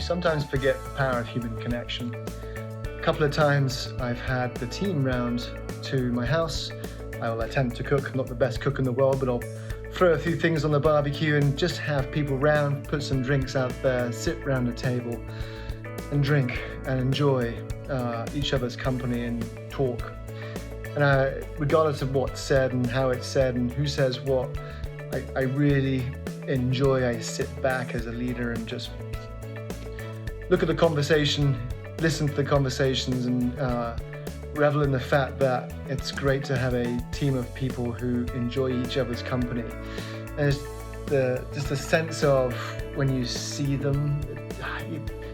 sometimes forget the power of human connection. A couple of times I've had the team round to my house. I will attempt to cook, not the best cook in the world, but I'll throw a few things on the barbecue and just have people round, put some drinks out there, sit round a table and drink and enjoy each other's company and talk. And regardless of what's said and how it's said and who says what, I really enjoy. I sit back as a leader and just look at the conversation, listen to the conversations, and revel in the fact that it's great to have a team of people who enjoy each other's company. And it's just the sense of when you see them,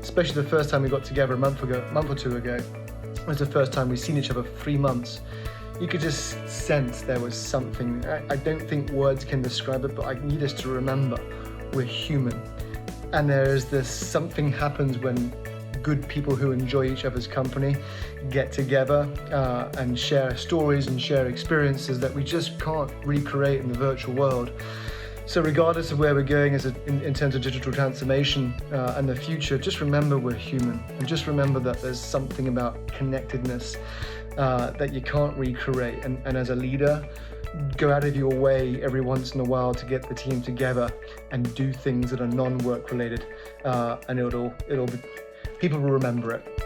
especially the first time we got together a month or two ago, it was the first time we'd seen each other for 3 months. You could just sense there was something. I don't think words can describe it, but I need us to remember we're human. And there is this something happens when good people who enjoy each other's company get together and share stories and share experiences that we just can't recreate in the virtual world. So regardless of where we're going in terms of digital transformation and the future, just remember we're human, and just remember that there's something about connectedness that you can't recreate. And as a leader, go out of your way every once in a while to get the team together and do things that are non-work related, and it'll be, people will remember it.